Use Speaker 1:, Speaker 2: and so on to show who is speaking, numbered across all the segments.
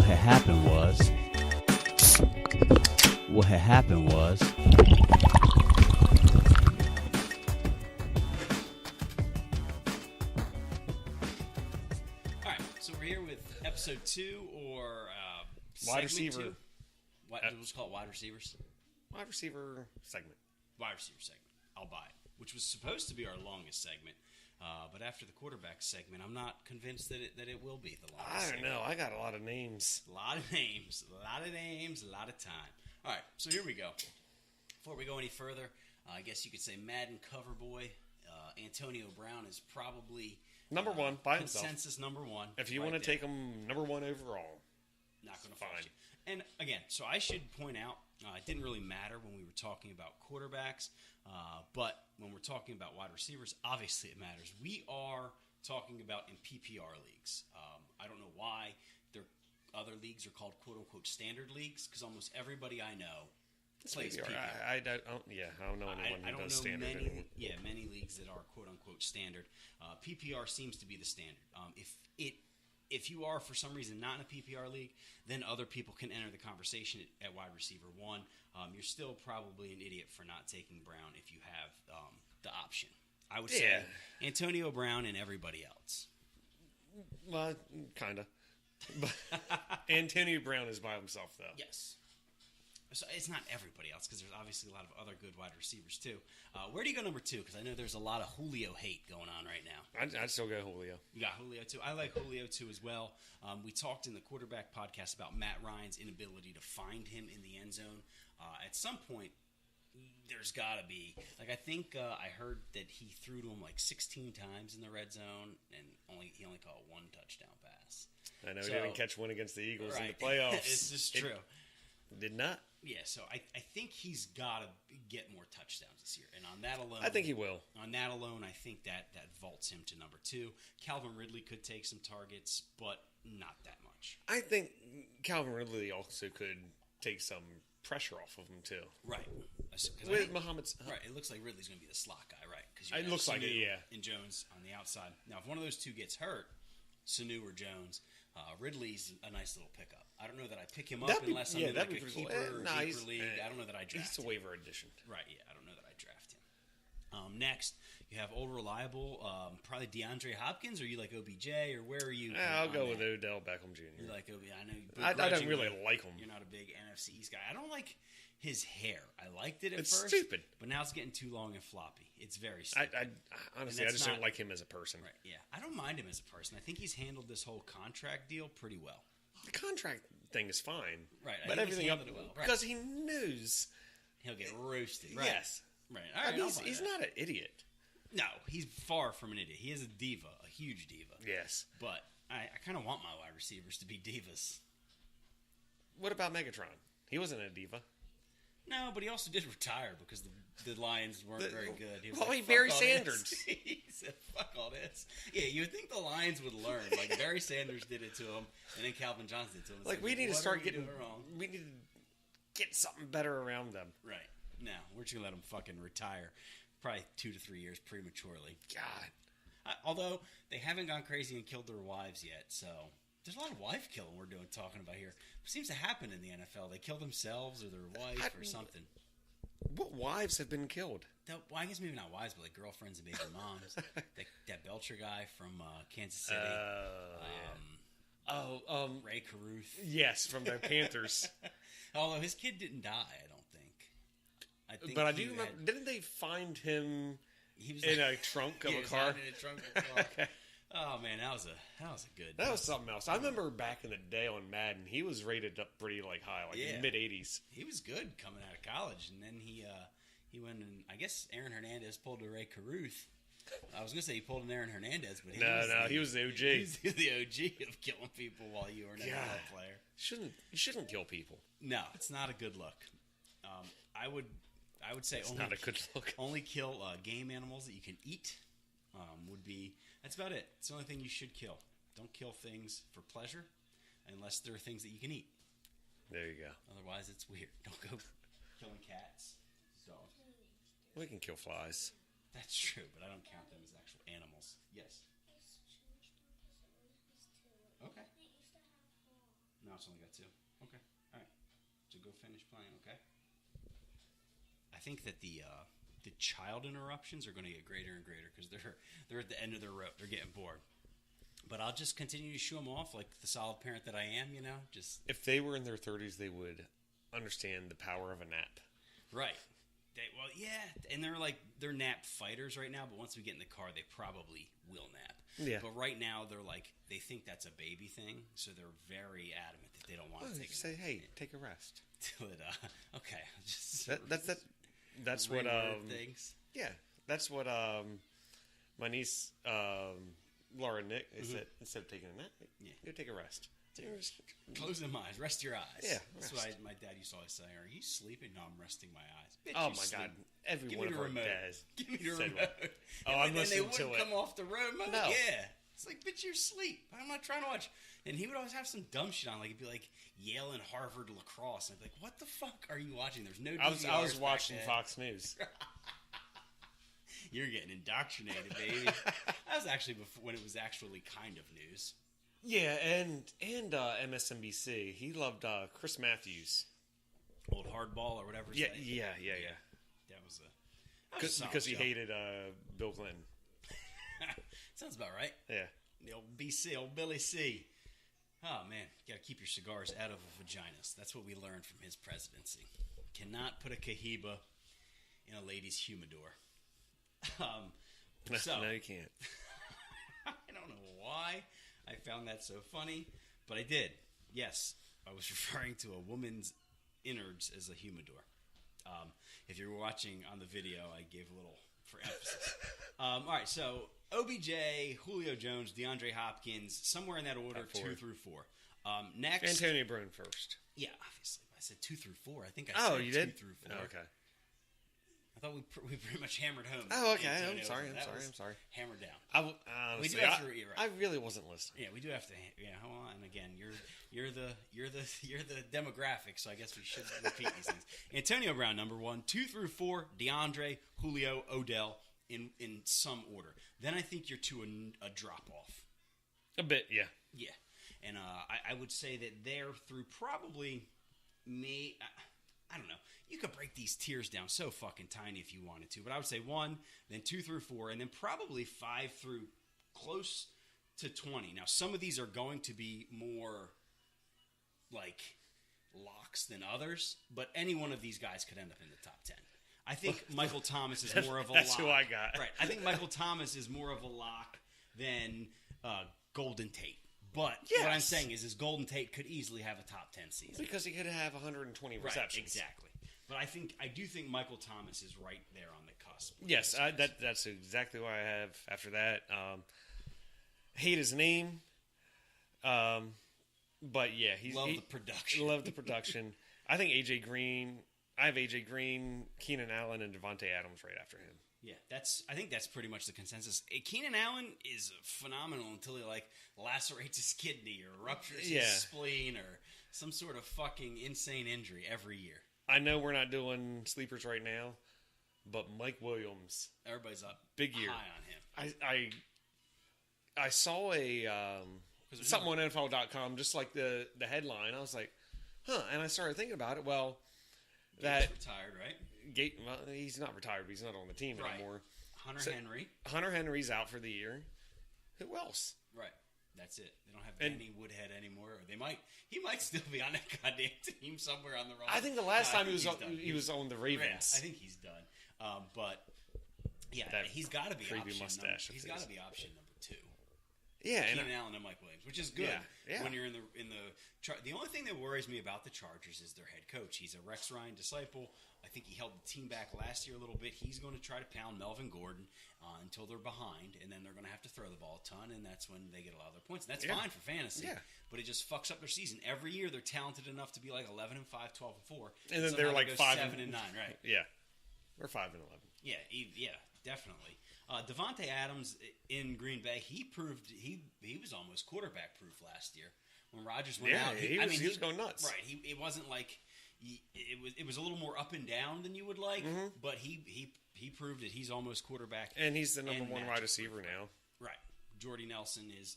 Speaker 1: had happened was... What had happened was...
Speaker 2: Alright, so we're here with episode 2, or
Speaker 3: Wide
Speaker 2: segment
Speaker 3: receiver.
Speaker 2: 2. Let's call it wide receivers.
Speaker 3: Wide receiver segment.
Speaker 2: Wide receiver segment. I'll buy it. Which was supposed to be our longest segment. But after the quarterback segment, I'm not convinced that it will be the longest
Speaker 3: I don't
Speaker 2: segment.
Speaker 3: know. I got a lot of names.
Speaker 2: A lot of names, a lot of time. All right, so here we go. Before we go any further, I guess you could say Madden cover boy. Antonio Brown is probably
Speaker 3: Number one by himself.
Speaker 2: Consensus number one.
Speaker 3: If you
Speaker 2: right
Speaker 3: want to
Speaker 2: there.
Speaker 3: take him number one overall,
Speaker 2: Not going to
Speaker 3: fine.
Speaker 2: find you. And again, so I should point out, it didn't really matter when we were talking about quarterbacks, but when we're talking about wide receivers, obviously it matters. We are talking about in PPR leagues. I don't know why other leagues are called quote-unquote standard leagues, because almost everybody I know plays PPR.
Speaker 3: I don't know anyone who does standard anymore.
Speaker 2: Many leagues that are quote-unquote standard. PPR seems to be the standard. If you are, for some reason, not in a PPR league, then other people can enter the conversation at wide receiver 1. You're still probably an idiot for not taking Brown if you have the option. I would say Antonio Brown and everybody else.
Speaker 3: Well, kind of. Antonio Brown is by himself, though.
Speaker 2: Yes. So it's not everybody else, because there's obviously a lot of other good wide receivers, too. Where do you go number 2? Because I know there's a lot of Julio hate going on right now.
Speaker 3: I'd still go Julio.
Speaker 2: You got Julio, too. I like Julio, too, as well. We talked in the quarterback podcast about Matt Ryan's inability to find him in the end zone. At some point, there's got to be. Like, I think I heard that he threw to him like 16 times in the red zone, and he only caught one touchdown pass.
Speaker 3: I know he didn't catch one against the Eagles in the playoffs.
Speaker 2: This is true.
Speaker 3: Did not.
Speaker 2: Yeah, so I think he's got to get more touchdowns this year. And on that alone...
Speaker 3: I think he will.
Speaker 2: On that alone, I think that vaults him to number 2. Calvin Ridley could take some targets, but not that much.
Speaker 3: I think Calvin Ridley also could take some pressure off of him, too.
Speaker 2: Right.
Speaker 3: With Muhammad's...
Speaker 2: Right, it looks like Ridley's going to be the slot guy, right? Because
Speaker 3: it looks like it, yeah.
Speaker 2: And Jones on the outside. Now, if one of those two gets hurt, Sanu or Jones... Ridley's a nice little pickup. I don't know that I pick him up unless I'm in like a keeper or deeper league. I don't know that I draft him.
Speaker 3: He's a waiver addition.
Speaker 2: Right, yeah. I don't know that I draft him. Next, you have old reliable, probably DeAndre Hopkins, or you like OBJ, or where are you?
Speaker 3: I'll go with Odell Beckham Jr.
Speaker 2: You like OBJ? I know.
Speaker 3: I don't really like him.
Speaker 2: You're not a big NFC East guy. I don't like his hair. I liked it at
Speaker 3: it's
Speaker 2: first.
Speaker 3: It's stupid.
Speaker 2: But now it's getting too long and floppy. It's very stupid.
Speaker 3: Honestly, I just don't like him as a person.
Speaker 2: Right, yeah. I don't mind him as a person. I think he's handled this whole contract deal pretty well.
Speaker 3: The contract thing is fine.
Speaker 2: Right.
Speaker 3: But everything else,
Speaker 2: well.
Speaker 3: because he knows
Speaker 2: he'll get roasted. Right.
Speaker 3: Yes.
Speaker 2: Right. All right.
Speaker 3: He's not an idiot.
Speaker 2: No, he's far from an idiot. He is a diva, a huge diva.
Speaker 3: Yes.
Speaker 2: But I kind of want my wide receivers to be divas.
Speaker 3: What about Megatron? He wasn't a diva.
Speaker 2: No, but he also did retire because the Lions weren't very good. He was
Speaker 3: like, Barry Sanders.
Speaker 2: He said, fuck all this. Yeah, you would think the Lions would learn. Like, Barry Sanders did it to him, and then Calvin Johnson did it to him.
Speaker 3: Like, we need to start getting wrong. We need to get something better around them.
Speaker 2: Right. No, we're just going to let them fucking retire. Probably 2 to 3 years prematurely.
Speaker 3: God.
Speaker 2: Although, they haven't gone crazy and killed their wives yet, so... There's a lot of wife killing we're talking about here. It seems to happen in the NFL. They kill themselves or their wife or something.
Speaker 3: What wives have been killed?
Speaker 2: Well, I guess maybe not wives, but like girlfriends and baby moms. that Belcher guy from Kansas City. Ray Caruth.
Speaker 3: Yes, from the Panthers.
Speaker 2: Although his kid didn't die, I don't think.
Speaker 3: But I do remember, didn't they find him in a trunk of a car?
Speaker 2: In a trunk of a car. Okay. Oh man, that was a good.
Speaker 3: That was something else. I remember back in the day on Madden, he was rated up pretty high, mid 80s.
Speaker 2: He was good coming out of college, and then he went and I guess Aaron Hernandez pulled a Ray Caruth. I was gonna say he pulled an Aaron Hernandez, but
Speaker 3: he was the OG.
Speaker 2: He's the OG of killing people while you were an NFL player.
Speaker 3: You shouldn't kill people.
Speaker 2: No, it's not a good look. I would say
Speaker 3: it's not a good look.
Speaker 2: Only kill game animals that you can eat. That's about it. It's the only thing you should kill. Don't kill things for pleasure unless there are things that you can eat.
Speaker 3: There you go.
Speaker 2: Otherwise, it's weird. Don't go killing cats. So
Speaker 3: we can kill flies.
Speaker 2: That's true, but I don't count them as actual animals. Yes. Okay. No, it's only got 2. Okay. All right. So go finish playing. Okay. I think that the child interruptions are going to get greater and greater because they're at the end of their rope. They're getting bored. But I'll just continue to shoo them off like the solid parent that I am. Just
Speaker 3: if they were in their 30s, they would understand the power of a nap.
Speaker 2: Right. And they're nap fighters right now. But once we get in the car, they probably will nap.
Speaker 3: Yeah.
Speaker 2: But right now, they think that's a baby thing, so they're very adamant that they don't want to take a
Speaker 3: say,
Speaker 2: nap.
Speaker 3: hey, take a rest.
Speaker 2: Okay.
Speaker 3: That's what
Speaker 2: things.
Speaker 3: Yeah, that's what my niece Laura Nick said. Instead of taking a nap, go take a rest.
Speaker 2: Close them eyes, rest your eyes.
Speaker 3: Yeah,
Speaker 2: that's what my dad used to always say. Are you sleeping? No, I'm resting my eyes. Bitch,
Speaker 3: oh
Speaker 2: you
Speaker 3: my
Speaker 2: sleep.
Speaker 3: God! Every
Speaker 2: Give
Speaker 3: one
Speaker 2: me
Speaker 3: of
Speaker 2: the
Speaker 3: our
Speaker 2: remote.
Speaker 3: dads.
Speaker 2: Give me the
Speaker 3: said
Speaker 2: remote.
Speaker 3: Oh, I'm listening to
Speaker 2: they wouldn't come off the remote.
Speaker 3: No.
Speaker 2: Yeah. It's like, bitch, you're asleep. I'm not trying to watch. And he would always have some dumb shit on. Like, it'd be like Yale and Harvard lacrosse. And I'd be like, what the fuck are you watching? There's no DVRs
Speaker 3: I was watching
Speaker 2: back then.
Speaker 3: Fox News.
Speaker 2: You're getting indoctrinated, baby. That was actually before, when it was actually kind of news.
Speaker 3: Yeah, and MSNBC. He loved Chris Matthews.
Speaker 2: Old hardball or whatever.
Speaker 3: Yeah.
Speaker 2: That was a
Speaker 3: Because he
Speaker 2: show.
Speaker 3: hated Bill Clinton.
Speaker 2: Sounds about right.
Speaker 3: Yeah.
Speaker 2: The old BC, old Billy C. Oh, man. You got to keep your cigars out of vaginas. That's what we learned from his presidency. Cannot put a Cohiba in a lady's humidor.
Speaker 3: No, you can't.
Speaker 2: I don't know why I found that so funny, but I did. Yes, I was referring to a woman's innards as a humidor. If you're watching on the video, I gave a little for emphasis. All right, so OBJ, Julio Jones, DeAndre Hopkins, somewhere in that order, 2 through 4. Next,
Speaker 3: Antonio Brown first.
Speaker 2: Yeah, obviously. I said 2 through 4. I think I said
Speaker 3: you
Speaker 2: 2
Speaker 3: did?
Speaker 2: through 4.
Speaker 3: Oh, okay.
Speaker 2: I thought we pretty much hammered home.
Speaker 3: Oh, okay.
Speaker 2: Antonio.
Speaker 3: I'm sorry.
Speaker 2: Hammered down.
Speaker 3: Honestly,
Speaker 2: we do have to read, right?
Speaker 3: I really wasn't listening.
Speaker 2: Yeah, we do have to. Yeah, hold on. And again, you're the demographic, so I guess we should repeat these things. Antonio Brown, number 1, 2 through 4. DeAndre, Julio, Odell, in some order. Then I think you're to a drop off.
Speaker 3: A bit, yeah.
Speaker 2: Yeah, and I would say that they're through probably me. I don't know. You could break these tiers down so fucking tiny if you wanted to, but I would say 1, then 2 through 4, and then probably 5 through close to 20. Now, some of these are going to be more like locks than others, but any one of these guys could end up in the top 10. I think Michael Thomas is more of a lock.
Speaker 3: That's who I got.
Speaker 2: Right. I think Michael Thomas is more of a lock than Golden Tate. But what I'm saying is Golden Tate could easily have a top 10 season.
Speaker 3: Because he could have 120 receptions.
Speaker 2: Right, exactly. But I do think Michael Thomas is right there on the cusp.
Speaker 3: Yes, that's exactly what I have after that. Hate his name. But yeah,
Speaker 2: the production.
Speaker 3: Love the production. I think AJ Green. I have AJ Green, Keenan Allen, and Devontae Adams right after him.
Speaker 2: Yeah, I think that's pretty much the consensus. Keenan Allen is phenomenal until he lacerates his kidney or ruptures his spleen or some sort of fucking insane injury every year.
Speaker 3: I know we're not doing sleepers right now, but Mike Williams,
Speaker 2: everybody's up
Speaker 3: big year
Speaker 2: high on him.
Speaker 3: I saw something on NFL.com, just like the headline. I was like, huh, and I started thinking about it. Well,
Speaker 2: Gates retired, right?
Speaker 3: He's not retired, but he's not on the team anymore. Hunter Henry's out for the year. Who else?
Speaker 2: Right. That's it. They don't have Danny Woodhead anymore. Or he might still be on that goddamn team somewhere on the roster.
Speaker 3: I think the last time he was on the Ravens.
Speaker 2: Yeah, I think he's done. But yeah, he's got to be option. He's got to be option number 2.
Speaker 3: Yeah,
Speaker 2: Keenan Allen and Mike Williams, which is good.
Speaker 3: Yeah.
Speaker 2: When you're in the only thing that worries me about the Chargers is their head coach. He's a Rex Ryan disciple. I think he held the team back last year a little bit. He's going to try to pound Melvin Gordon until they're behind, and then they're going to have to throw the ball a ton, and that's when they get a lot of their points. And that's fine for fantasy, but it just fucks up their season. Every year they're talented enough to be like 11-5, 12-4,
Speaker 3: and then they're like
Speaker 2: 7-9, right?
Speaker 3: Yeah, we're 5-11.
Speaker 2: Yeah, definitely. Devontae Adams in Green Bay, he proved he was almost quarterback proof last year when Rodgers went out.
Speaker 3: He was going nuts.
Speaker 2: Right, it wasn't like it was a little more up and down than you would like, but he proved that he's almost quarterback,
Speaker 3: and he's the number 1 wide receiver now.
Speaker 2: Right, Jordy Nelson is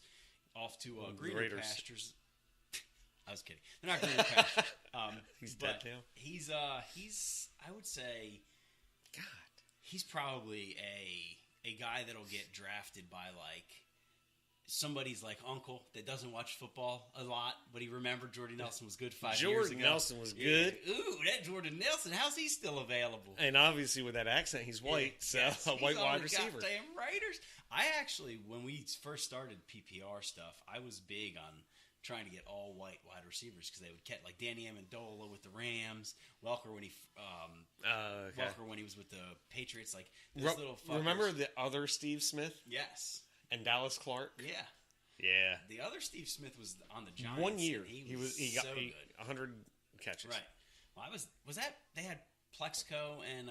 Speaker 2: off to greener pastures. I was kidding. They're not greener pastures.
Speaker 3: He's dead now.
Speaker 2: He's I would say,
Speaker 3: God,
Speaker 2: he's probably a guy that'll get drafted by like somebody's like uncle that doesn't watch football a lot, but he remembered Jordy Nelson was good 5 years ago.
Speaker 3: Jordy Nelson was good.
Speaker 2: Yeah. Ooh, that Jordy Nelson, how's he still available?
Speaker 3: And obviously with that accent, he's white, so
Speaker 2: Yes,
Speaker 3: a white
Speaker 2: he's on
Speaker 3: wide
Speaker 2: the
Speaker 3: receiver.
Speaker 2: Goddamn Raiders. I actually, when we first started PPR stuff, I was big on trying to get all white wide receivers because they would catch like Danny Amendola with the Rams, Welker when he Welker when he was with the Patriots, like those little fuckers.
Speaker 3: Remember the other Steve Smith
Speaker 2: Yes.
Speaker 3: and Dallas Clark?
Speaker 2: Yeah.
Speaker 3: Yeah.
Speaker 2: The other Steve Smith was on the Giants.
Speaker 3: 1 year.
Speaker 2: and he got
Speaker 3: so
Speaker 2: good.
Speaker 3: 100 catches.
Speaker 2: Right. Well, was that they had Plexco and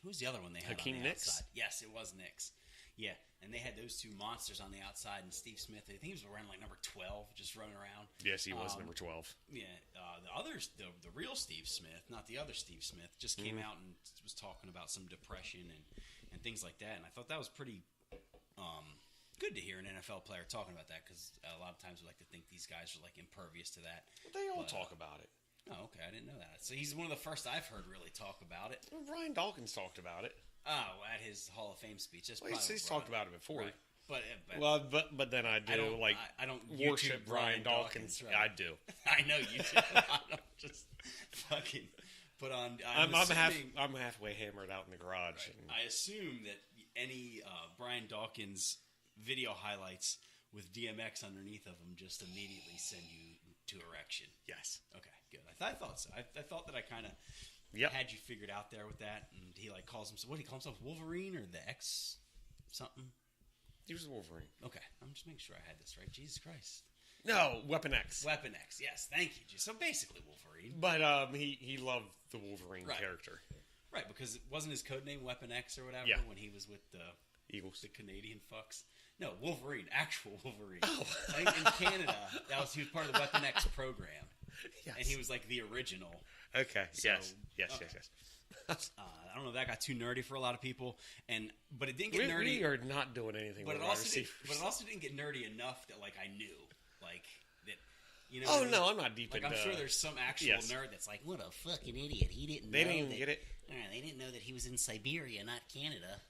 Speaker 2: who's the other one they had
Speaker 3: Hakeem
Speaker 2: on the
Speaker 3: Nicks?
Speaker 2: outside? Yes, it was Nicks. Yeah, and they had those two monsters on the outside, and Steve Smith. I think he was around like number 12, just running around.
Speaker 3: Yes, he was number 12.
Speaker 2: Yeah, the real Steve Smith, not the other Steve Smith, just came out and was talking about some depression and things like that. And I thought that was pretty good to hear an NFL player talking about that because a lot of times we like to think these guys are like impervious to that.
Speaker 3: They all talk about it.
Speaker 2: Oh, okay, I didn't know that. So he's one of the first I've heard really talk about it.
Speaker 3: Well, Ryan Dawkins talked about it.
Speaker 2: Oh, at his Hall of Fame speech. That's
Speaker 3: Well, he's talked about it before.
Speaker 2: Right.
Speaker 3: But then I do
Speaker 2: I don't
Speaker 3: worship
Speaker 2: YouTube
Speaker 3: Ryan Dawkins.
Speaker 2: right?
Speaker 3: I do.
Speaker 2: I know you do. I don't just fucking put on. I'm
Speaker 3: halfway hammered out in the garage.
Speaker 2: Right. I assume that any Brian Dawkins video highlights with DMX underneath of them just immediately send you to erection.
Speaker 3: Yes.
Speaker 2: Okay, good. I thought so. I thought that I kind of had you figured out there with that. And he like calls himself, what do he call himself, Wolverine or the X something?
Speaker 3: He was Wolverine.
Speaker 2: Okay, I'm just making sure I had this right. Jesus Christ.
Speaker 3: No, Weapon X.
Speaker 2: Weapon X, yes. Thank you. So basically Wolverine.
Speaker 3: But he loved the Wolverine character.
Speaker 2: Right, because it wasn't his code name Weapon X or whatever when he was with the
Speaker 3: Eagles,
Speaker 2: the Canadian fucks. No, Wolverine, actual Wolverine.
Speaker 3: Oh.
Speaker 2: I think in Canada, he was part of the Weapon X program.
Speaker 3: Yes.
Speaker 2: And he was like the original.
Speaker 3: Okay.
Speaker 2: So,
Speaker 3: yes.
Speaker 2: I don't know. That got too nerdy for a lot of people, but it didn't get nerdy.
Speaker 3: We are not doing anything.
Speaker 2: But
Speaker 3: with
Speaker 2: it
Speaker 3: wide
Speaker 2: also
Speaker 3: receivers.
Speaker 2: but it also didn't get nerdy enough that like I knew like that. You know?
Speaker 3: Oh no, I'm not deep
Speaker 2: like,
Speaker 3: into.
Speaker 2: I'm sure there's some actual nerd that's like, what a fucking idiot. He didn't.
Speaker 3: They
Speaker 2: know
Speaker 3: didn't even
Speaker 2: that,
Speaker 3: get it.
Speaker 2: They didn't know that he was in Siberia, not Canada.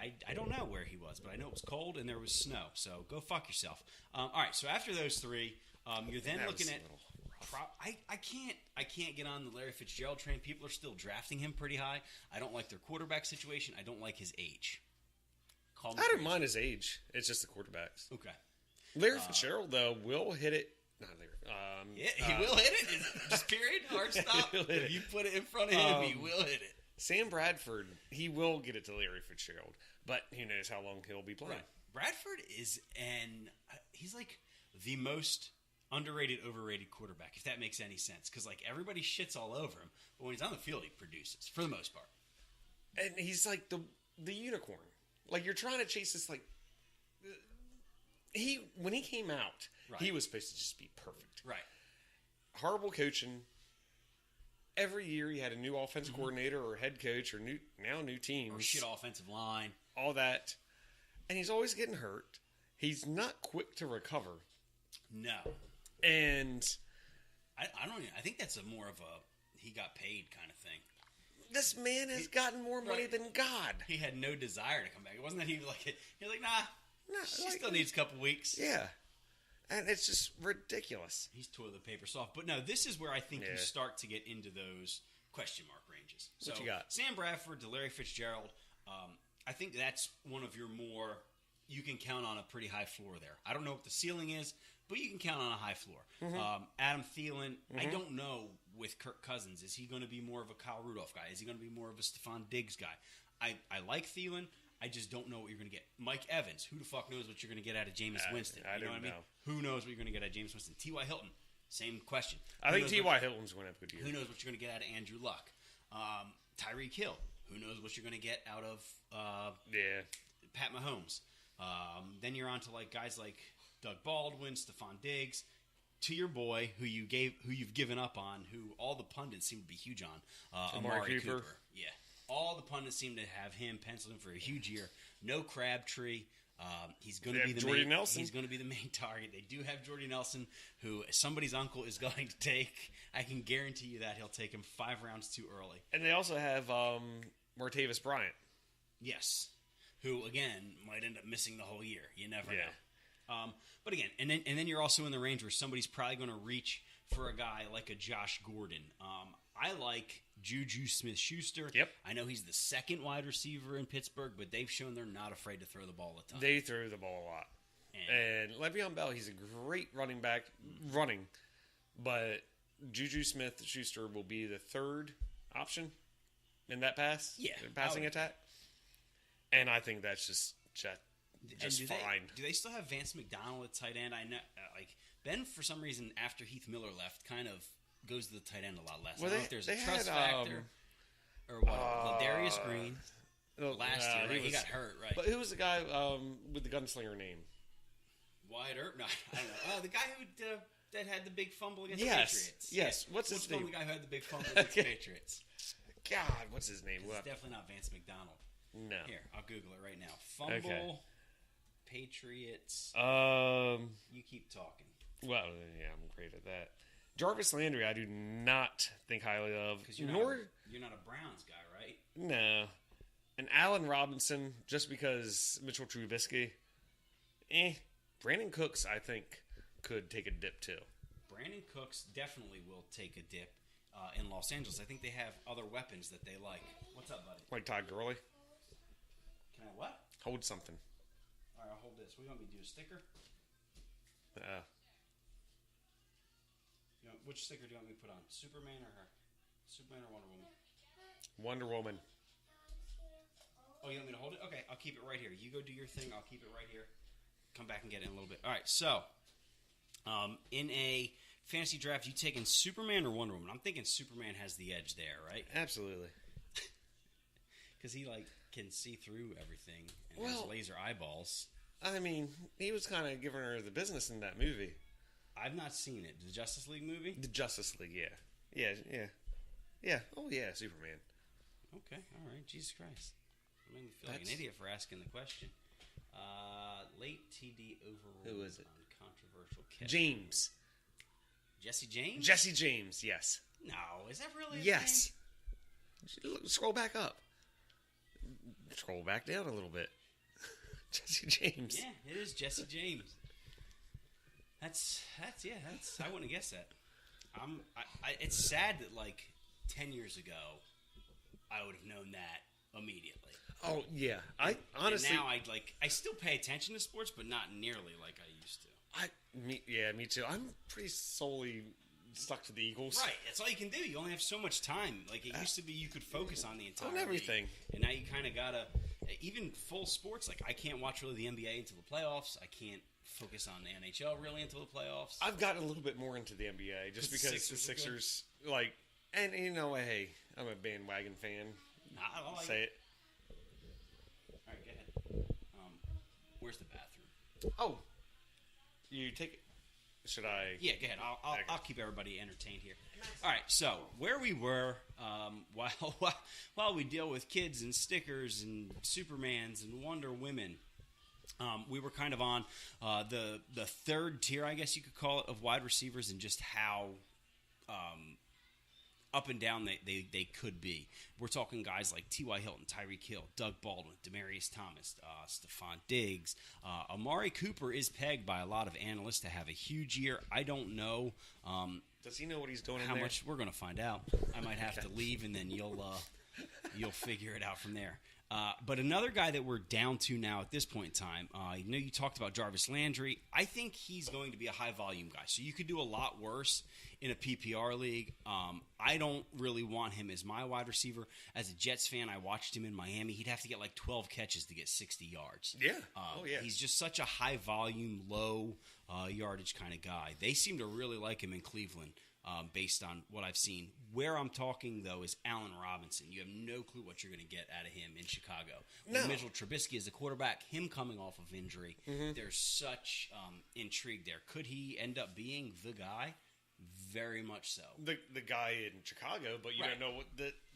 Speaker 2: And I don't know where he was, but I know it was cold and there was snow. So go fuck yourself. All right. So after those three, you're then looking at. I can't get on the Larry Fitzgerald train. People are still drafting him pretty high. I don't like their quarterback situation. I don't like his age.
Speaker 3: I don't mind his age. It's just the quarterbacks.
Speaker 2: Okay.
Speaker 3: Larry Fitzgerald though will hit it. Not Larry.
Speaker 2: Yeah, he will hit it. Just period. Hard stop. If you put it in front of him, he will hit it.
Speaker 3: Sam Bradford, he will get it to Larry Fitzgerald, but who knows how long he'll be playing.
Speaker 2: Right. Bradford is he's like the most underrated, overrated quarterback, if that makes any sense. Because like everybody shits all over him, but when he's on the field, he produces for the most part.
Speaker 3: And he's like the unicorn. Like you're trying to chase this like when he came out, he was supposed to just be perfect.
Speaker 2: Right.
Speaker 3: Horrible coaching. Every year he had a new offensive coordinator or head coach or new teams.
Speaker 2: Or shit offensive line.
Speaker 3: All that. And he's always getting hurt. He's not quick to recover.
Speaker 2: No.
Speaker 3: And
Speaker 2: I don't even, I think that's more of a he got paid kind of thing.
Speaker 3: This man has gotten more money than God.
Speaker 2: He had no desire to come back. It wasn't that he was like, nah, she still needs a couple weeks.
Speaker 3: Yeah. And it's just ridiculous.
Speaker 2: He's toilet paper soft. But no, this is where I think you start to get into those question mark ranges. So
Speaker 3: what you got? Sam
Speaker 2: Bradford to Larry Fitzgerald. I think that's one of your more, you can count on a pretty high floor there. I don't know what the ceiling is, but you can count on a high floor. Adam Thielen, I don't know with Kirk Cousins. Is he going to be more of a Kyle Rudolph guy? Is he going to be more of a Stephon Diggs guy? I like Thielen. I just don't know what you're going to get. Mike Evans, who the fuck knows what you're going to get out of Jameis Winston?
Speaker 3: I
Speaker 2: you know what I mean? Who knows what you're going to get out of Jameis Winston? T.Y. Hilton, same question.
Speaker 3: I think T.Y. Hilton's going to have a good year.
Speaker 2: Who knows what you're going to get out of Andrew Luck? Tyreek Hill, who knows what you're going to get out of Pat Mahomes? Then you're on to like guys like Doug Baldwin, Stephon Diggs, to your boy who you've given up on, who all the pundits seem to be huge on, Amari Cooper. Yeah. All the pundits seem to have him penciled in for a huge year. No Crabtree. He's going to be the
Speaker 3: Jordy
Speaker 2: main,
Speaker 3: Nelson.
Speaker 2: He's going to be the main target. They do have Jordy Nelson, who somebody's uncle is going to take. I can guarantee you that he'll take him 5 rounds too early.
Speaker 3: And they also have Martavis Bryant.
Speaker 2: Yes, who again might end up missing the whole year. You never
Speaker 3: Yeah.
Speaker 2: know. But again, and then you're also in the range where somebody's probably going to reach for a guy like a Josh Gordon. I like Juju Smith-Schuster.
Speaker 3: Yep.
Speaker 2: I know he's the second wide receiver in Pittsburgh, but they've shown they're not afraid to throw the ball a ton.
Speaker 3: They throw the ball a lot. And Le'Veon Bell, he's a great running back, but Juju Smith-Schuster will be the third option in that passing attack. And I think that's just fine.
Speaker 2: Do they still have Vance McDonald at tight end? I know, Ben, for some reason, after Heath Miller left, kind of goes to the tight end a lot less.
Speaker 3: Well,
Speaker 2: I don't know if there's a trust factor or what. Ladarius Green last year, right? He got hurt, right?
Speaker 3: But who was the guy with the gunslinger name?
Speaker 2: Wyatt Earp? No, I don't know. Oh, the guy who that had the big fumble against the
Speaker 3: Yes.
Speaker 2: Patriots.
Speaker 3: Yes. What's his name?
Speaker 2: The guy who had the big fumble against the Patriots.
Speaker 3: God, what's his name?
Speaker 2: It's definitely not Vance McDonald.
Speaker 3: No.
Speaker 2: Here, I'll Google it right now. Fumble, Patriots. You keep talking.
Speaker 3: Well, yeah, I'm great at that. Jarvis Landry, I do not think highly of.
Speaker 2: Because you're not a Browns guy, right?
Speaker 3: No. And Allen Robinson, just because Mitchell Trubisky. Brandon Cooks, I think, could take a dip too.
Speaker 2: Brandon Cooks definitely will take a dip in Los Angeles. I think they have other weapons that they like. What's up, buddy?
Speaker 3: Like Todd Gurley.
Speaker 2: Can I what?
Speaker 3: Hold something.
Speaker 2: All right, I'll hold this. What do you want me to do? A sticker? Which sticker do you want me to put on? Superman or her? Superman or Wonder Woman?
Speaker 3: Wonder Woman.
Speaker 2: Oh, you want me to hold it? Okay, I'll keep it right here. You go do your thing. I'll keep it right here. Come back and get it in a little bit. All right, so in a fantasy draft, you taking Superman or Wonder Woman? I'm thinking Superman has the edge there, right?
Speaker 3: Absolutely.
Speaker 2: Because he can see through everything and has laser eyeballs.
Speaker 3: I mean, he was kind of giving her the business in that movie.
Speaker 2: I've not seen it. The Justice League movie?
Speaker 3: The Justice League, yeah. Yeah. Oh, yeah, Superman.
Speaker 2: Okay, all right. Jesus Christ. I made me feel like an idiot for asking the question. Late TD overruled.
Speaker 3: Who is it?
Speaker 2: On controversial catch.
Speaker 3: James.
Speaker 2: Jesse James?
Speaker 3: Jesse James, yes.
Speaker 2: No, is that really his
Speaker 3: Yes.
Speaker 2: name?
Speaker 3: Scroll back up. Scroll back down a little bit. Jesse James.
Speaker 2: Yeah, it is Jesse James. That's I wouldn't have guessed that. It's sad that 10 years ago, I would have known that immediately.
Speaker 3: Oh yeah, I honestly
Speaker 2: and now I still pay attention to sports, but not nearly like I used to.
Speaker 3: Me too. I'm pretty solely stuck to the Eagles.
Speaker 2: Right, that's all you can do. You only have so much time. Like it used to be, you could focus on the entire
Speaker 3: on everything,
Speaker 2: league, and now you kind of gotta. Even full sports, like I can't watch really the NBA until the playoffs. I can't focus on the NHL really until the playoffs.
Speaker 3: I've gotten a little bit more into the NBA just because the Sixers and hey, I'm a bandwagon fan.
Speaker 2: I like
Speaker 3: Say it.
Speaker 2: All right, go ahead. Where's the bathroom?
Speaker 3: Oh, you take it. Should I?
Speaker 2: Yeah, go ahead. I'll keep everybody entertained here. All right, so where we were while we deal with kids and stickers and Supermans and Wonder Women, we were kind of on the third tier, I guess you could call it, of wide receivers and just how up and down they could be. We're talking guys like T.Y. Hilton, Tyreek Hill, Doug Baldwin, Demaryius Thomas, Stephon Diggs. Amari Cooper is pegged by a lot of analysts to have a huge year. I don't know.
Speaker 3: Does he know what he's doing?
Speaker 2: How much? We're going to find out. I might have to leave, and then you'll figure it out from there. But another guy that we're down to now at this point in time, you talked about Jarvis Landry. I think he's going to be a high-volume guy. So you could do a lot worse in a PPR league. I don't really want him as my wide receiver. As a Jets fan, I watched him in Miami. He'd have to get 12 catches to get 60 yards.
Speaker 3: Yeah.
Speaker 2: He's just such a high-volume, low yardage kind of guy. They seem to really like him in Cleveland. Based on what I've seen. Where I'm talking, though, is Allen Robinson. You have no clue what you're going to get out of him in Chicago.
Speaker 3: No.
Speaker 2: Mitchell Trubisky is the quarterback, him coming off of injury. Mm-hmm. There's such intrigue there. Could he end up being the guy? Very much so.
Speaker 3: The guy in Chicago, but you don't know what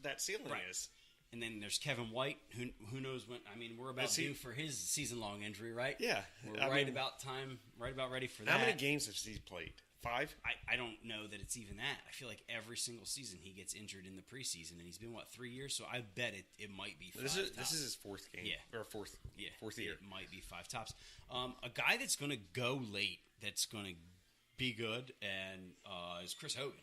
Speaker 3: that ceiling is.
Speaker 2: And then there's Kevin White, who knows when. I mean, we're about due for his season-long injury, right?
Speaker 3: Yeah.
Speaker 2: We're right about ready for that.
Speaker 3: How many games has he played? 5?
Speaker 2: I don't know that it's even that. I feel like every single season he gets injured in the preseason, and he's been, 3 years? So I bet it might be 5
Speaker 3: This
Speaker 2: tops.
Speaker 3: is his 4th game.
Speaker 2: Yeah.
Speaker 3: Or fourth year.
Speaker 2: It might be 5 tops. A guy that's going to go late, that's going to be good, and is Chris Hogan.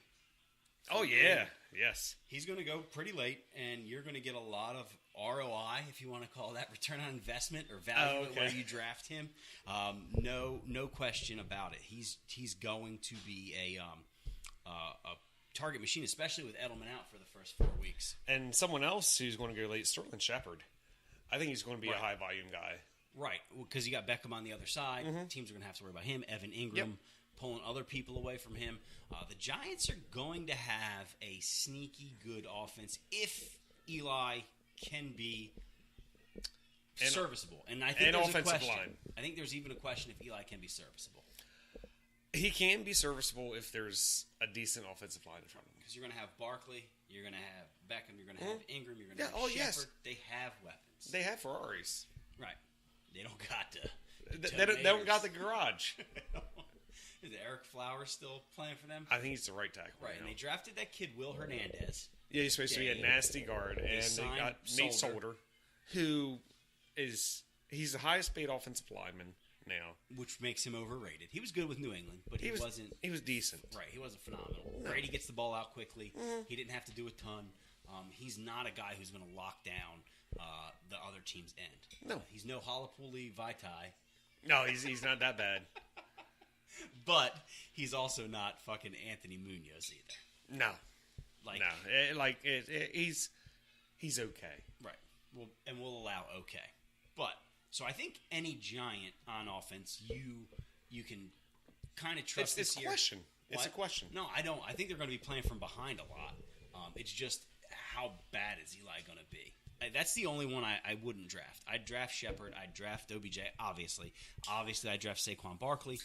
Speaker 3: Oh, yeah. Yes.
Speaker 2: He's going to go pretty late, and you're going to get a lot of ROI, if you want to call that, return on investment or value where you draft him. No question about it. He's going to be a target machine, especially with Edelman out for the first 4 weeks.
Speaker 3: And someone else who's going to go late, Sterling Shepard. I think he's going to be a high-volume guy.
Speaker 2: Right, because you got Beckham on the other side. Teams are going to have to worry about him. Evan Ingram pulling other people away from him. The Giants are going to have a sneaky good offense if Eli can be serviceable. And I think there's a question. Line. I think there's even a question if Eli can be serviceable.
Speaker 3: He can be serviceable if there's a decent offensive line in front of him.
Speaker 2: Because you're going to have Barkley, you're going to have Beckham, you're going to have Ingram, you're going to have Shepard.
Speaker 3: Yes.
Speaker 2: They have weapons.
Speaker 3: They have Ferraris.
Speaker 2: Right. They don't got
Speaker 3: they don't got the garage.
Speaker 2: Is Eric Flowers still playing for them?
Speaker 3: I think he's the right tackle.
Speaker 2: Right, and they drafted that kid, Will Hernandez.
Speaker 3: Yeah, he's supposed to be a nasty guard. And they got Nate Solder, who he's the highest paid offensive lineman now.
Speaker 2: Which makes him overrated. He was good with New England, but he wasn't...
Speaker 3: He was decent.
Speaker 2: Right, he wasn't phenomenal. No. Brady gets the ball out quickly. He didn't have to do a ton. He's not a guy who's going to lock down the other team's end.
Speaker 3: No.
Speaker 2: He's no Halapuli Vaitai.
Speaker 3: No, he's not that bad.
Speaker 2: But he's also not fucking Anthony Munoz either.
Speaker 3: No. He's okay.
Speaker 2: Right. We'll allow okay. But, so I think any Giant on offense, you can kind of trust this year.
Speaker 3: It's a question.
Speaker 2: No, I don't. I think they're going to be playing from behind a lot. It's just how bad is Eli going to be? That's the only one I wouldn't draft. I'd draft Shepard. I'd draft OBJ, obviously. Obviously, I'd draft Saquon Barkley.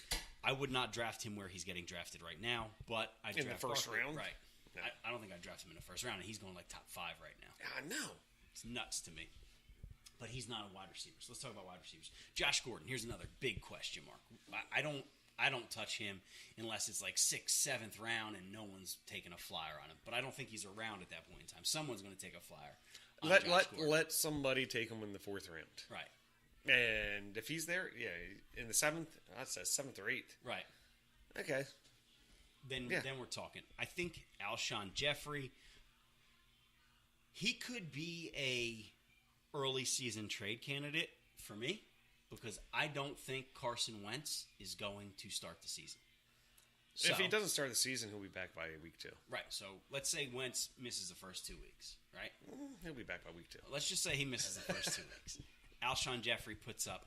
Speaker 2: I would not draft him where he's getting drafted right now, but I'd draft
Speaker 3: in the first
Speaker 2: Barkley.
Speaker 3: round?
Speaker 2: Right.
Speaker 3: No.
Speaker 2: I don't think I'd draft him in the first round, and he's going like top 5 right now.
Speaker 3: I know.
Speaker 2: It's nuts to me. But he's not a wide receiver. So let's talk about wide receivers. Josh Gordon, here's another big question mark. I don't touch him unless it's like 6th, 7th round and no one's taking a flyer on him. But I don't think he's around at that point in time. Someone's going to take a flyer.
Speaker 3: Let somebody take him in the 4th round.
Speaker 2: Right.
Speaker 3: And if he's there, in the 7th, I'd say 7th or 8th.
Speaker 2: Right.
Speaker 3: Okay.
Speaker 2: Then we're talking. I think Alshon Jeffrey, he could be a early season trade candidate for me because I don't think Carson Wentz is going to start the season. So,
Speaker 3: if he doesn't start the season, he'll be back by week 2.
Speaker 2: Right. So let's say Wentz misses the first 2 weeks, right?
Speaker 3: He'll be back by week 2.
Speaker 2: Let's just say he misses the first 2 weeks. Alshon Jeffrey puts up,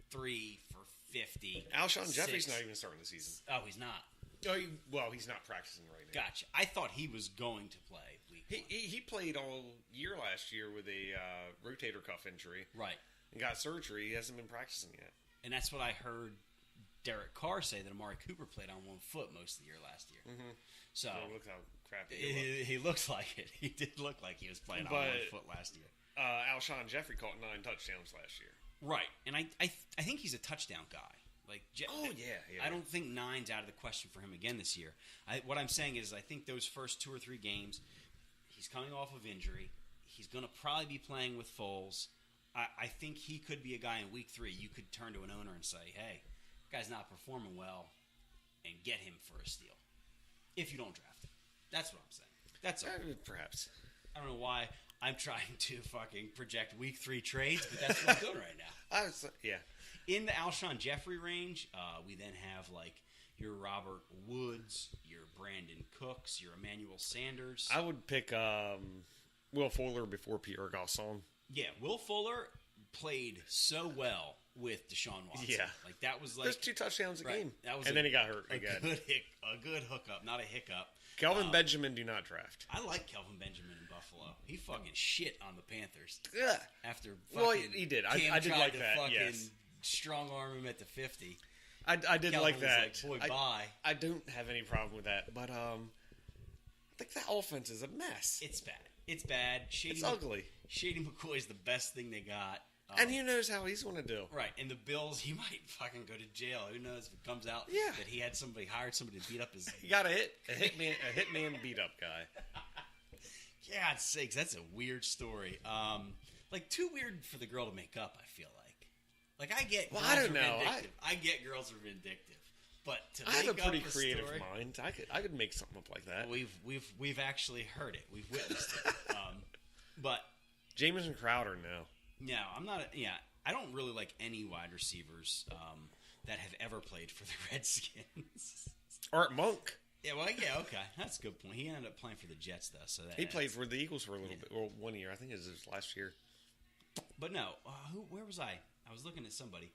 Speaker 2: 3 for 50.
Speaker 3: Alshon Jeffrey's not even starting the season.
Speaker 2: Oh, he's not.
Speaker 3: Oh, he's not practicing right now.
Speaker 2: Gotcha. I thought he was going to play week 1.
Speaker 3: He played all year last year with a rotator cuff injury.
Speaker 2: Right.
Speaker 3: And got surgery. He hasn't been practicing yet.
Speaker 2: And that's what I heard Derek Carr say, that Amari Cooper played on 1 foot most of the year last year. Mm-hmm. So
Speaker 3: look how crappy
Speaker 2: he looked like it. He did look like he was playing on 1 foot last year.
Speaker 3: Alshon Jeffrey caught 9 touchdowns last year.
Speaker 2: Right. And I think he's a touchdown guy.
Speaker 3: Yeah.
Speaker 2: I don't think 9's out of the question for him again this year. What I'm saying is I think those first 2 or 3 games, he's coming off of injury. He's going to probably be playing with Foles. I think he could be a guy in week 3. You could turn to an owner and say, hey, guy's not performing well, and get him for a steal. If you don't draft him. That's what I'm saying. That's all.
Speaker 3: Perhaps.
Speaker 2: I don't know why I'm trying to fucking project week 3 trades, but that's what I'm doing right now.
Speaker 3: Yeah.
Speaker 2: In the Alshon Jeffrey range, we then have like your Robert Woods, your Brandon Cooks, your Emmanuel Sanders.
Speaker 3: I would pick Will Fuller before Pierre Garçon.
Speaker 2: Yeah, Will Fuller played so well with Deshaun Watson.
Speaker 3: Yeah.
Speaker 2: Like that was like
Speaker 3: there's 2 touchdowns a game.
Speaker 2: That was
Speaker 3: and then he got hurt again.
Speaker 2: A good hookup, not a hiccup.
Speaker 3: Kelvin Benjamin do not draft.
Speaker 2: I like Kelvin Benjamin in Buffalo. He fucking shit on the Panthers.
Speaker 3: Yeah.
Speaker 2: After fucking
Speaker 3: he did. I did like that. Yes.
Speaker 2: Strong arm him at the 50.
Speaker 3: I did
Speaker 2: Kelvin
Speaker 3: like that.
Speaker 2: Like, boy, bye.
Speaker 3: I don't have any problem with that, but I think that offense is a mess.
Speaker 2: It's bad. It's bad.
Speaker 3: It's ugly.
Speaker 2: Shady McCoy's the best thing they got.
Speaker 3: And who knows how he's going to do.
Speaker 2: Right, and the Bills, he might fucking go to jail. Who knows if it comes out that he had hired somebody to beat up his...
Speaker 3: He got a hitman beat up guy.
Speaker 2: God's sakes, that's a weird story. Too weird for the girl to make up, I feel like. I get girls
Speaker 3: I don't know.
Speaker 2: I get girls are vindictive. But to
Speaker 3: I have a
Speaker 2: make up
Speaker 3: pretty creative
Speaker 2: story,
Speaker 3: mind. I could make something up like that.
Speaker 2: We've actually heard it. We've witnessed it. But
Speaker 3: Jamison Crowder, no.
Speaker 2: No, I'm not. I don't really like any wide receivers that have ever played for the Redskins.
Speaker 3: Art Monk.
Speaker 2: Yeah, okay, that's a good point. He ended up playing for the Jets though, so that
Speaker 3: he played for the Eagles for a little bit, or 1 year. I think it was his last year.
Speaker 2: But no, where was I? I was looking at somebody.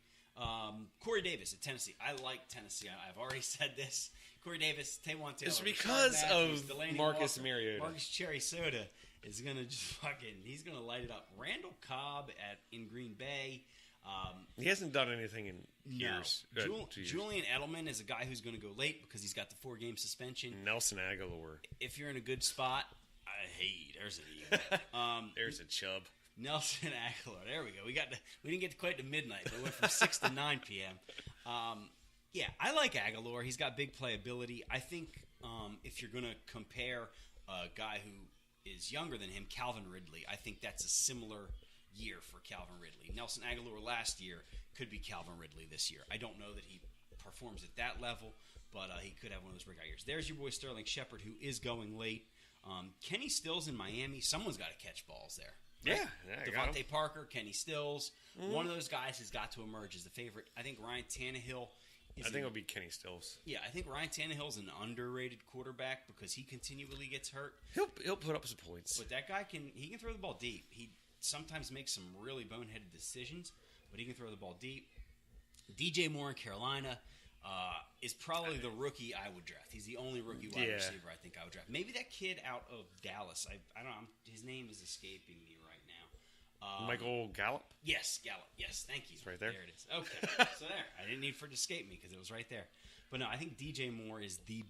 Speaker 2: Corey Davis at Tennessee. I like Tennessee. I've already said this. Corey Davis, Taywan Taylor.
Speaker 3: It's because of
Speaker 2: Delaney
Speaker 3: Marcus
Speaker 2: Walker,
Speaker 3: Mariota.
Speaker 2: Marcus Cherry Soda is gonna just he's gonna light it up. Randall Cobb in Green Bay.
Speaker 3: He hasn't done anything in years.
Speaker 2: No. Julian Edelman is a guy who's going to go late because he's got the 4-game suspension.
Speaker 3: Nelson Aguilar.
Speaker 2: If you're in a good spot, there's an eagle.
Speaker 3: There's a chub.
Speaker 2: Nelson Aguilar. There we go. We didn't get quite to midnight. But we went from 6 to 9 p.m. I like Aguilar. He's got big playability. I think if you're going to compare a guy who is younger than him, Calvin Ridley, I think that's a similar year for Calvin Ridley. Nelson Aguilar last year could be Calvin Ridley this year. I don't know that he performs at that level, but he could have one of those breakout years. There's your boy Sterling Shepard, who is going late. Kenny Stills in Miami. Someone's got to catch balls there.
Speaker 3: Right? Yeah,
Speaker 2: Devontae Parker, Kenny Stills. Mm-hmm. One of those guys has got to emerge as the favorite. I think Ryan Tannehill
Speaker 3: it'll be Kenny Stills.
Speaker 2: Yeah, I think Ryan Tannehill's an underrated quarterback because he continually gets hurt.
Speaker 3: He'll put up some points.
Speaker 2: But that guy can throw the ball deep. He sometimes makes some really boneheaded decisions, but he can throw the ball deep. DJ Moore in Carolina is probably the rookie I would draft. He's the only rookie wide receiver I think I would draft. Maybe that kid out of Dallas. I don't know. His name is escaping me right now.
Speaker 3: Michael Gallup?
Speaker 2: Yes, Gallup. Yes, thank you.
Speaker 3: It's right there.
Speaker 2: There it is. Okay. So there. I didn't need for it to escape me because it was right there. But no, I think DJ Moore is the...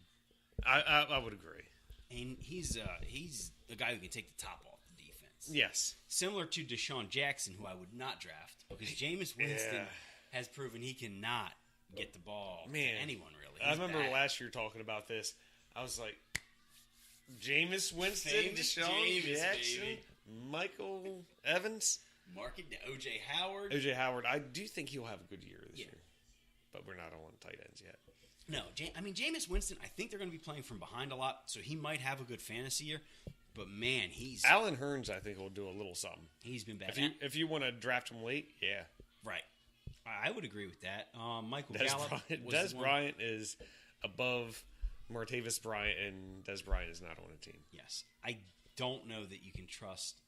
Speaker 3: I would agree.
Speaker 2: And he's a guy who can take the top off the defense.
Speaker 3: Yes.
Speaker 2: Similar to Deshaun Jackson, who I would not draft, because Jameis Winston has proven he cannot get the ball to anyone, really.
Speaker 3: I remember last year talking about this. I was like, Jameis Winston, Deshaun Jackson, baby. Michael Evans.
Speaker 2: Mark it down. O.J. Howard.
Speaker 3: O.J. Howard. I do think he'll have a good year this year. But we're not on tight ends yet.
Speaker 2: No, Jameis Winston, I think they're going to be playing from behind a lot, so he might have a good fantasy year. But, man, he's...
Speaker 3: Allen Hurns, I think, will do a little something.
Speaker 2: He's been bad.
Speaker 3: If you want to draft him late, yeah.
Speaker 2: Right. I would agree with that. Michael
Speaker 3: Des
Speaker 2: Gallup
Speaker 3: Bryant, Bryant is above Martavis Bryant, and Des Bryant is not on a team.
Speaker 2: Yes. I don't know that you can trust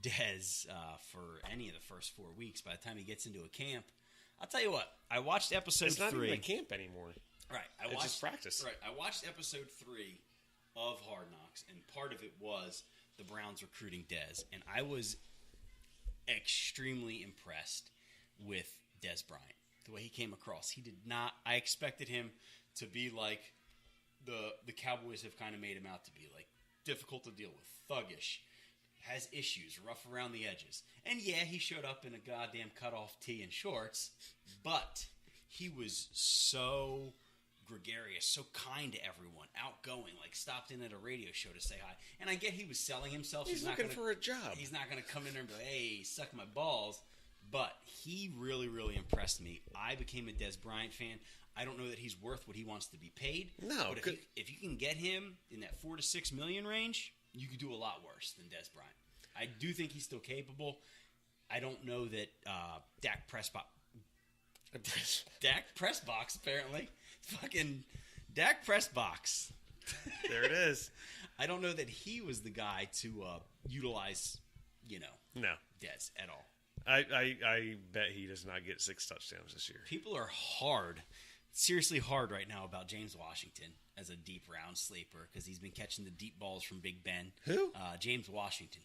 Speaker 2: Des for any of the first 4 weeks. By the time he gets into a camp, I'll tell you what. I watched episode 3.
Speaker 3: It's not even a camp anymore.
Speaker 2: Right.
Speaker 3: It's just practice.
Speaker 2: Right. I watched episode 3 of Hard Knocks, and part of it was the Browns recruiting Des, and I was extremely impressed with Des Bryant, the way he came across. He did not. I expected him to be like the Cowboys have kind of made him out to be, like difficult to deal with, thuggish, has issues, rough around the edges. And yeah, he showed up in a goddamn cutoff tee and shorts, but he was so gregarious, so kind to everyone, outgoing, like stopped in at a radio show to say hi. And I get he was selling himself.
Speaker 3: He's looking for a job.
Speaker 2: He's not going to come in there and be like, hey, suck my balls. But he really, really impressed me. I became a Des Bryant fan. I don't know that he's worth what he wants to be paid.
Speaker 3: No.
Speaker 2: But if you can get him in that $4 to $6 million range, you could do a lot worse than Des Bryant. I do think he's still capable. I don't know that Dak Prescott... Dak Pressbox, apparently. Fucking Dak Pressbox.
Speaker 3: There it is.
Speaker 2: I don't know that he was the guy to utilize,
Speaker 3: no,
Speaker 2: Des at all.
Speaker 3: I bet he does not get 6 touchdowns this year.
Speaker 2: People are seriously hard right now about James Washington as a deep round sleeper because he's been catching the deep balls from Big Ben.
Speaker 3: Who?
Speaker 2: James Washington.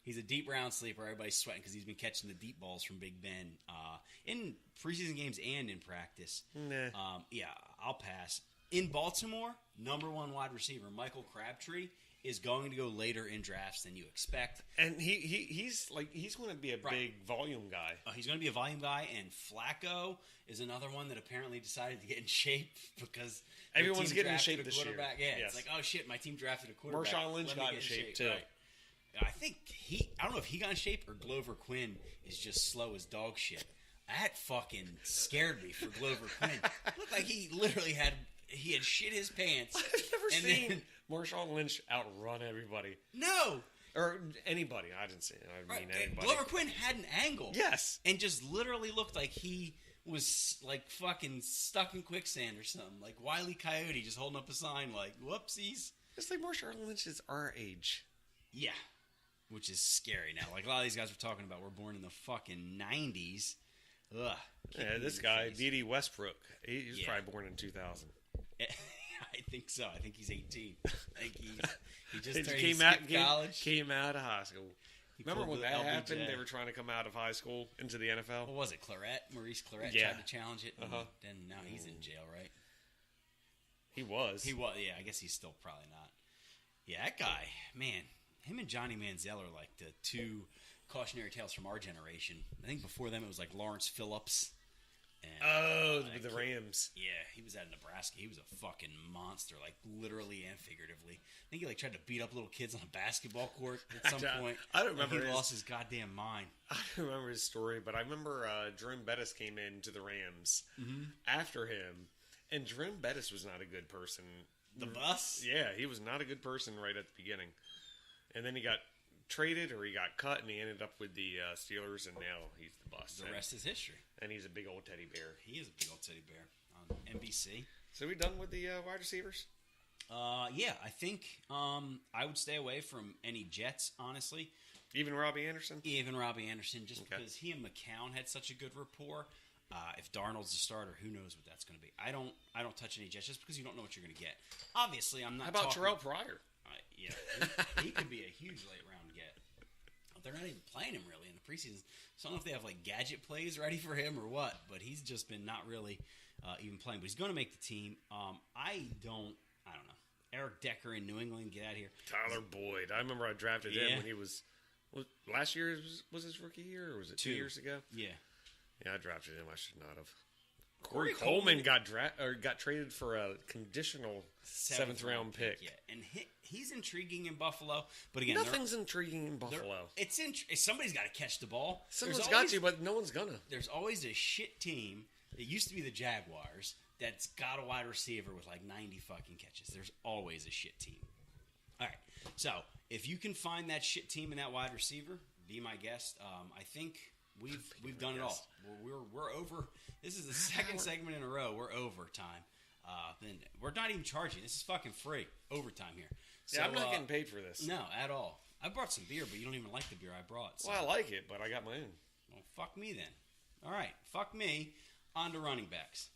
Speaker 2: He's a deep round sleeper. Everybody's sweating because he's been catching the deep balls from Big Ben in preseason games and in practice.
Speaker 3: Nah.
Speaker 2: I'll pass. In Baltimore, number 1 wide receiver, Michael Crabtree, is going to go later in drafts than you expect.
Speaker 3: And he's going to be a big volume guy.
Speaker 2: He's going to be a volume guy, and Flacco is another one that apparently decided to get in shape because
Speaker 3: everyone's getting in shape this year.
Speaker 2: Yeah,
Speaker 3: yes.
Speaker 2: It's like, oh shit, my team drafted a quarterback.
Speaker 3: Marshawn Lynch got in shape too.
Speaker 2: Right. I think I don't know if he got in shape or Glover Quinn is just slow as dog shit. That fucking scared me for Glover Quinn. Looked like he literally had shit his pants.
Speaker 3: I've never seen Marshawn Lynch outrun everybody.
Speaker 2: No.
Speaker 3: Or anybody. I didn't say it. I mean anybody.
Speaker 2: Glover Quinn had an angle.
Speaker 3: Yes.
Speaker 2: And just literally looked like he was like fucking stuck in quicksand or something. Like Wile E. Coyote just holding up a sign like, whoopsies.
Speaker 3: It's like Marshawn Lynch is our age.
Speaker 2: Yeah. Which is scary now. Like a lot of these guys we're talking about were born in the fucking 90s. Ugh.
Speaker 3: Yeah, this guy, D.D. Westbrook, he was probably born in 2000.
Speaker 2: I think so. I think he's 18. I think he just
Speaker 3: came out of high school. Remember when that happened? They were trying to come out of high school into the NFL.
Speaker 2: What was it, Maurice Claret tried to challenge it. And then now he's in jail, right?
Speaker 3: He was.
Speaker 2: Yeah, I guess he's still probably not. Yeah, that guy, man, him and Johnny Manziel are like the two cautionary tales from our generation. I think before them it was like Lawrence Phillips. And,
Speaker 3: the Rams.
Speaker 2: Yeah, he was at Nebraska. He was a fucking monster, like literally and figuratively. I think he like tried to beat up little kids on a basketball court at some point.
Speaker 3: I don't remember.
Speaker 2: He lost his goddamn mind.
Speaker 3: I don't remember his story, but I remember Jerome Bettis came into the Rams after him, and Jerome Bettis was not a good person.
Speaker 2: The bus?
Speaker 3: Yeah, he was not a good person right at the beginning. And then he got traded or he got cut, and he ended up with the Steelers, and now he's the bus.
Speaker 2: The rest is history.
Speaker 3: And he's a big old teddy bear.
Speaker 2: He is a big old teddy bear on NBC.
Speaker 3: So we done with the wide receivers?
Speaker 2: Yeah, I think I would stay away from any Jets, honestly.
Speaker 3: Even Robbie Anderson?
Speaker 2: Even Robbie Anderson, just because he and McCown had such a good rapport. If Darnold's the starter, who knows what that's going to be. I don't touch any Jets just because you don't know what you're going to get. Obviously, I'm not.
Speaker 3: How about Terrell Pryor?
Speaker 2: Yeah, he could be a huge late round get. But they're not even playing him really in the preseason. So I don't know if they have like gadget plays ready for him or what. But he's just been not really even playing. But he's going to make the team. I don't know. Eric Decker in New England, get out of here.
Speaker 3: Tyler Boyd. I remember I drafted him when he was last year was his rookie year, or was it 2 years ago?
Speaker 2: Yeah.
Speaker 3: Yeah, I drafted him. I should not have. Corey Coleman got traded for a conditional seventh round pick.
Speaker 2: Yeah, and he's intriguing in Buffalo. But again,
Speaker 3: nothing's intriguing in Buffalo.
Speaker 2: Somebody's got to catch the ball.
Speaker 3: Someone's got to, but no one's gonna.
Speaker 2: There's always a shit team. It used to be the Jaguars that's got a wide receiver with like 90 fucking catches. There's always a shit team. All right, so if you can find that shit team and that wide receiver, be my guest. I think we've done it all. We're over. This is the second segment in a row. We're overtime. Then we're not even charging. This is fucking free overtime here. So,
Speaker 3: yeah, I'm not getting paid for this.
Speaker 2: No, at all. I brought some beer, but you don't even like the beer I brought. So.
Speaker 3: Well, I like it, but I got my own.
Speaker 2: Well, fuck me then. All right, fuck me. On to running backs.